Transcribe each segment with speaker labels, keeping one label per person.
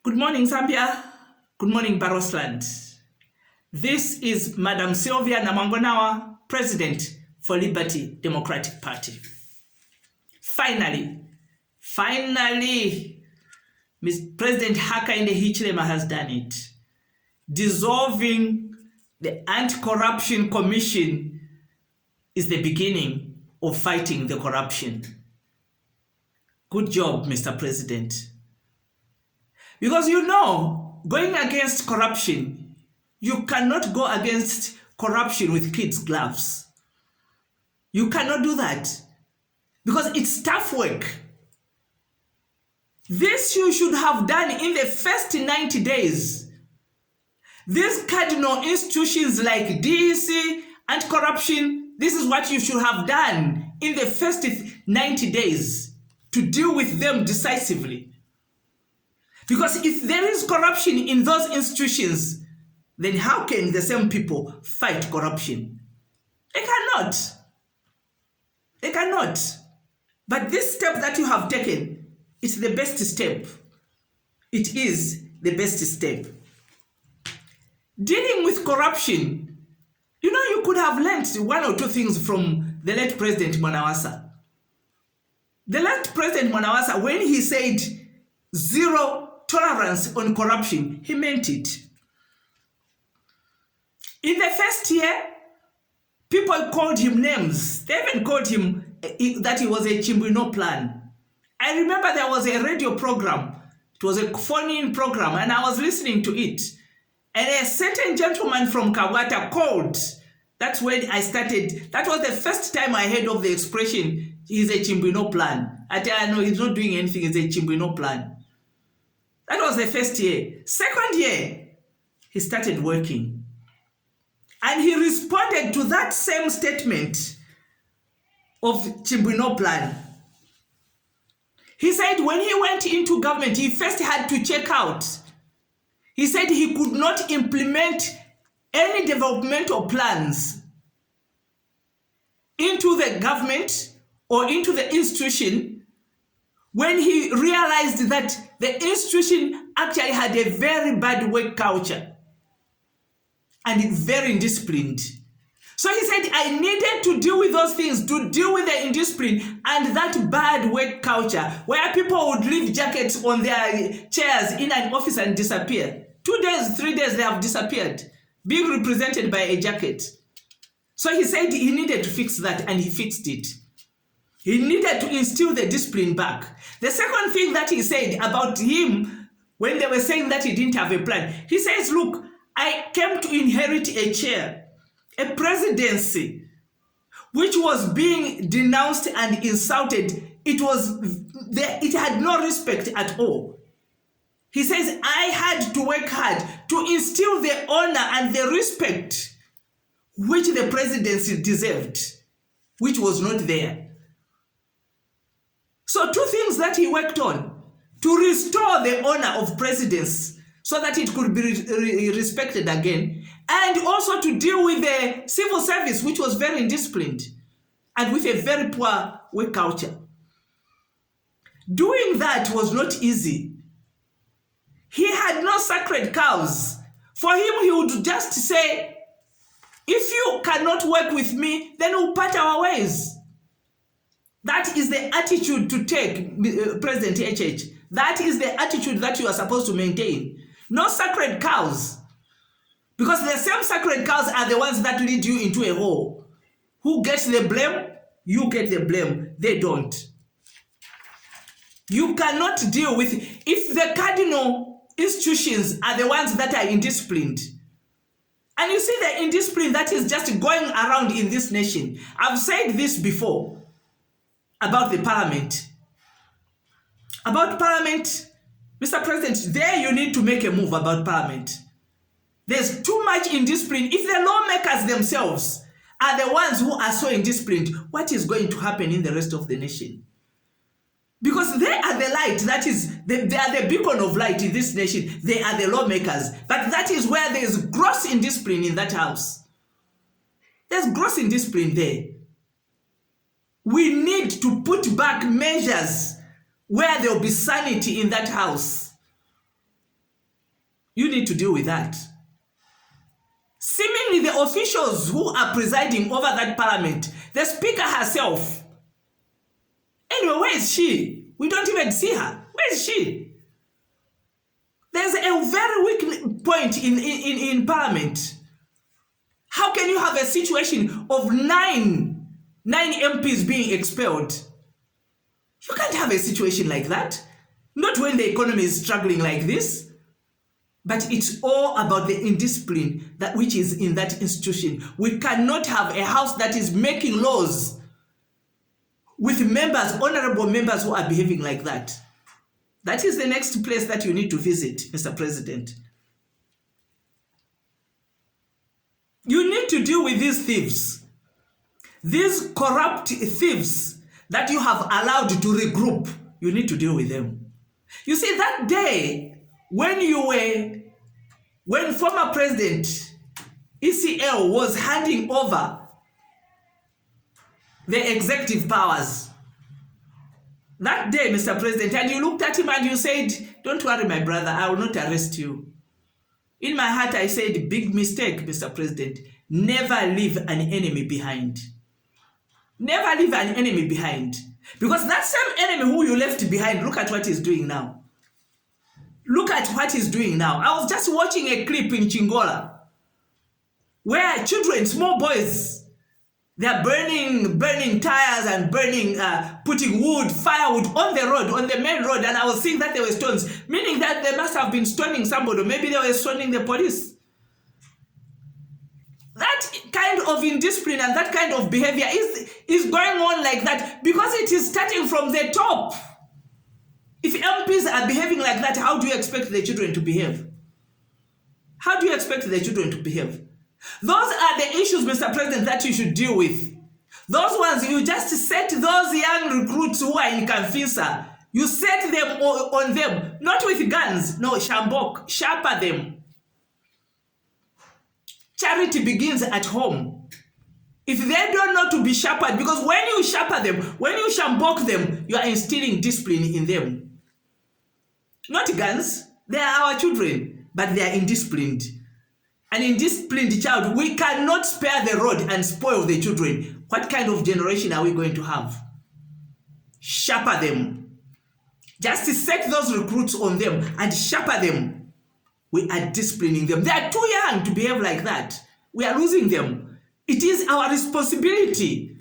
Speaker 1: Good morning, Zambia. Good morning, Barosland. This is Madam Sylvia Namangonawa, President for Liberty Democratic Party. Finally, President Hakainde Hichilema has done it. Dissolving the Anti-Corruption Commission is the beginning of fighting the corruption. Good job, Mr. President. Because going against corruption, you cannot go against corruption with kids' gloves. You cannot do that because it's tough work. This you should have done in the first 90 days. These cardinal institutions like DEC and corruption, this is what you should have done in the first 90 days to deal with them decisively. Because if there is corruption in those institutions, then how can the same people fight corruption? They cannot. They cannot. But this step that you have taken, it's the best step. It is the best step. Dealing with corruption, you could have learned one or two things from the late President Mwanawasa. The late President Mwanawasa, when he said zero tolerance on corruption, he meant it. In the first year, people called him names. They even called him that he was a Chimbwino plan. I remember there was a radio program. It was a phone-in program, and I was listening to it. And a certain gentleman from Kawata called. That's when I started. That was the first time I heard of the expression, he's a Chimbwino plan. I know he's not doing anything, he's a Chimbwino plan. That was the first year. Second year, he started working. And he responded to that same statement of Chimbwino plan. He said when he went into government, he first had to check out. He said he could not implement any developmental plans into the government or into the institution when he realized that the institution actually had a very bad work culture and very indisciplined. So he said, I needed to deal with those things, to deal with the indiscipline and that bad work culture where people would leave jackets on their chairs in an office and disappear. 2 days, 3 days, they have disappeared, being represented by a jacket. So he said he needed to fix that, and he fixed it. He needed to instill the discipline back. The second thing that he said about him, when they were saying that he didn't have a plan, he says, look, I came to inherit a chair, a presidency, which was being denounced and insulted. It had no respect at all. He says, I had to work hard to instill the honor and the respect which the presidency deserved, which was not there. So 2 things that he worked on: to restore the honor of presidents so that it could be respected again, and also to deal with the civil service, which was very indisciplined and with a very poor work culture. Doing that was not easy. He had no sacred cows. For him, he would just say, if you cannot work with me, then we'll part our ways. That is the attitude to take, President HH. That is the attitude that you are supposed to maintain. No sacred cows. Because the same sacred cows are the ones that lead you into a hole. Who gets the blame? You get the blame. They don't. You cannot deal with, if the cardinal institutions are the ones that are indisciplined. And you see the indiscipline that is just going around in this nation. I've said this before about the parliament. About parliament, Mr. President, there you need to make a move about parliament. There's too much indiscipline. If the lawmakers themselves are the ones who are so indisciplined, what is going to happen in the rest of the nation? Because they are the light, they are the beacon of light in this nation. They are the lawmakers. But that is where there is gross indiscipline in that house. There's gross indiscipline there. We need to put back measures where there will be sanity in that house. You need to deal with that. Seemingly the officials who are presiding over that parliament, the speaker herself. Anyway, where is she? We don't even see her. Where is she? There's a very weak point in parliament. How can you have a situation of nine MPs being expelled? You can't have a situation like that. Not when the economy is struggling like this. But it's all about the indiscipline that which is in that institution. We cannot have a house that is making laws with members, honorable members who are behaving like that. That is the next place that you need to visit, Mr. President. You need to deal with these thieves. These corrupt thieves that you have allowed to regroup. You need to deal with them. You see, that day, when former President ECL was handing over the executive powers, that day, Mr. President, and you looked at him and you said, "Don't worry, my brother, I will not arrest you." In my heart, I said, big mistake, Mr. President. Never leave an enemy behind. Never leave an enemy behind. Because that same enemy who you left behind, look at what he's doing now. Look at what he's doing now. I was just watching a clip in Chingola where children, small boys, they're burning tires and putting wood, firewood on the road, on the main road, and I was seeing that there were stones, meaning that they must have been stoning somebody, or maybe they were stoning the police. That kind of indiscipline and that kind of behavior is going on like that because it is starting from the top. If MPs are behaving like that, how do you expect the children to behave? How do you expect the children to behave? Those are the issues, Mr. President, that you should deal with. Those ones, you just set those young recruits who are in Kanfisa, you set them on them, not with guns, no, shambok, sharper them. Charity begins at home. If they don't know to be sharpered, because when you sharper them, when you shambok them, you are instilling discipline in them. Not guns, they are our children, but they are indisciplined. An indisciplined child, we cannot spare the rod and spoil the children. What kind of generation are we going to have? Sharper them. Just set those recruits on them and sharper them. We are disciplining them. They are too young to behave like that. We are losing them. It is our responsibility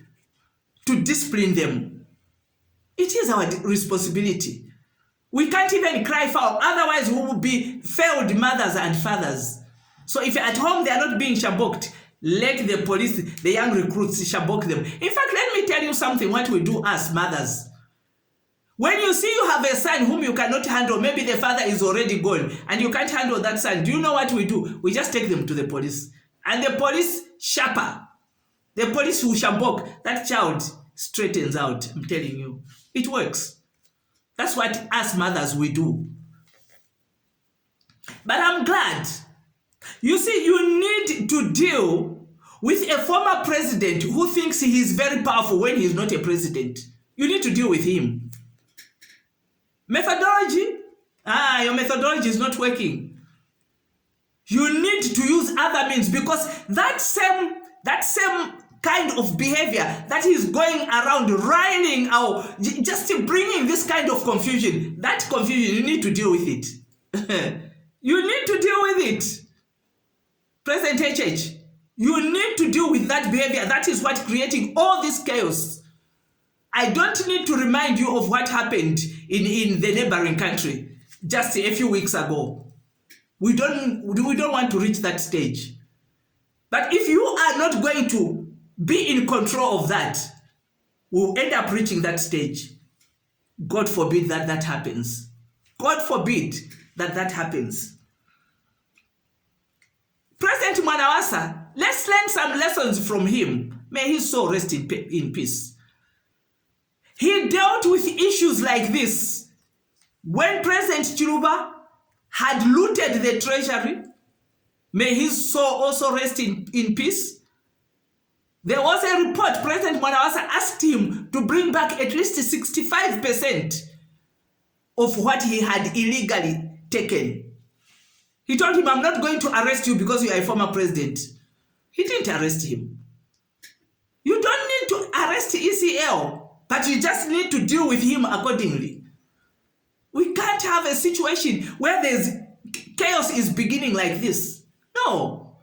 Speaker 1: to discipline them. It is our responsibility. We can't even cry foul, otherwise we will be failed mothers and fathers. So if at home they are not being shaboked, let the police, the young recruits, shabok them. In fact, let me tell you something, what we do as mothers. When you see you have a son whom you cannot handle, maybe the father is already gone, and you can't handle that son, do you know what we do? We just take them to the police. And the police sharper. The police who shabok, that child straightens out, I'm telling you. It works. That's what us mothers we do. But I'm glad. You see, you need to deal with a former president who thinks he is very powerful when he is not a president. You need to deal with him. Methodology? Your methodology is not working. You need to use other means, because that same kind of behavior that is going around riling out, just bringing this kind of confusion, that confusion, you need to deal with it. You need to deal with it. President HH, you need to deal with that behavior. That is what creating all this chaos. I don't need to remind you of what happened in the neighboring country just a few weeks ago. We don't want to reach that stage. But if you are not going to be in control of that, we'll end up reaching that stage. God forbid that happens. God forbid that happens. President Mwanawasa, let's learn some lessons from him. May his soul rest in peace. He dealt with issues like this when President Chiluba had looted the treasury. May his soul also rest in peace. There was a report, President Mwanawasa asked him to bring back at least 65% of what he had illegally taken. He told him, I'm not going to arrest you because you are a former president. He didn't arrest him. You don't need to arrest ECL, but you just need to deal with him accordingly. We can't have a situation where there's chaos is beginning like this. No.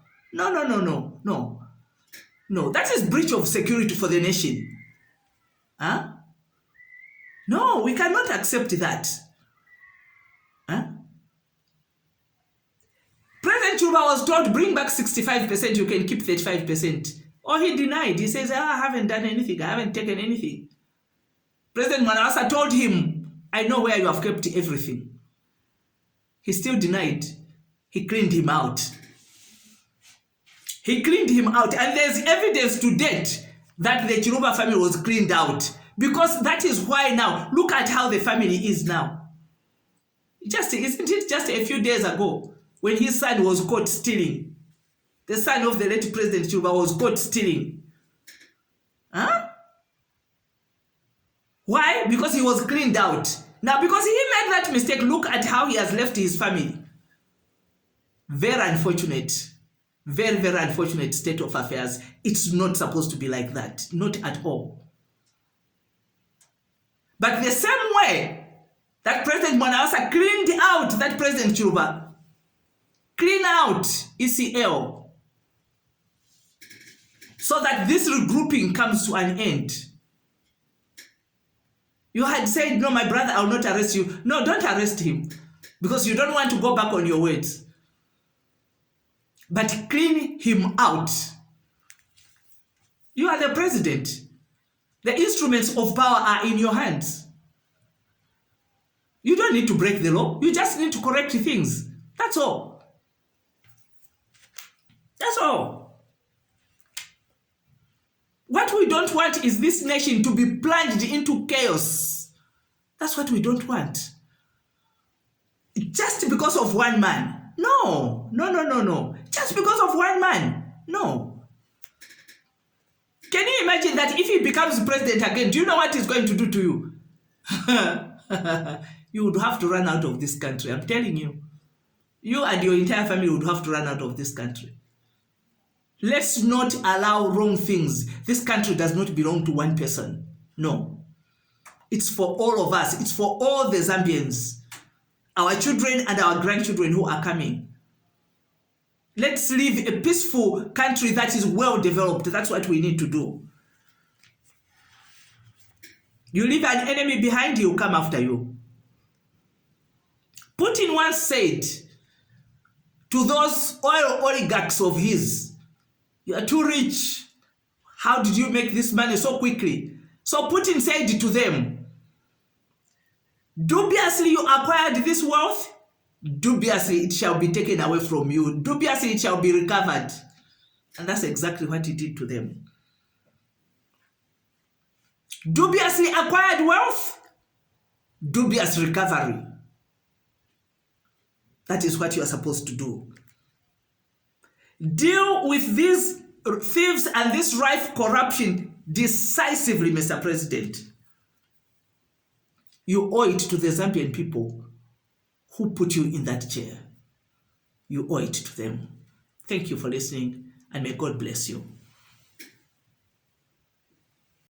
Speaker 1: No, that is breach of security for the nation. Huh? No, we cannot accept that. Huh? President Chuba was told, bring back 65%, you can keep 35%. Or he denied. He says, I haven't done anything. I haven't taken anything. President Manawasa told him, I know where you have kept everything. He still denied. He cleaned him out. He cleaned him out. And there's evidence to date that the Chiruba family was cleaned out. Because that is why now, look at how the family is now. Isn't it just a few days ago when his son was caught stealing? The son of the late President Chiruba was caught stealing. Huh? Why? Because he was cleaned out. Now, because he made that mistake, look at how he has left his family. Very unfortunate. Very, very unfortunate state of affairs. It's not supposed to be like that. Not at all. But the same way that President Manawasa cleaned out that President Chiruba, clean out ECL, so that this regrouping comes to an end. You had said, no, my brother, I will not arrest you. No, don't arrest him, because you don't want to go back on your words. But clean him out. You are the president. The instruments of power are in your hands. You don't need to break the law. You just need to correct things. That's all. That's all. What we don't want is this nation to be plunged into chaos. That's what we don't want. Just because of one man. No. Just because of one man. No. Can you imagine that if he becomes president again, do you know what he's going to do to you? You would have to run out of this country. I'm telling you. You and your entire family would have to run out of this country. Let's not allow wrong things. This country does not belong to one person. No. It's for all of us. It's for all the Zambians. Our children and our grandchildren who are coming. Let's live a peaceful country that is well developed. That's what we need to do. You leave an enemy behind, he will come after you. Putin once said to those oil oligarchs of his, you are too rich. How did you make this money so quickly? So Putin said to them, dubiously you acquired this wealth, dubiously it shall be taken away from you. Dubiously it shall be recovered. And that's exactly what he did to them. Dubiously acquired wealth, dubious recovery. That is what you are supposed to do. Deal with these thieves and this rife corruption decisively, Mr. President. You owe it to the Zambian people who put you in that chair. You owe it to them. Thank you for listening, and may God bless you.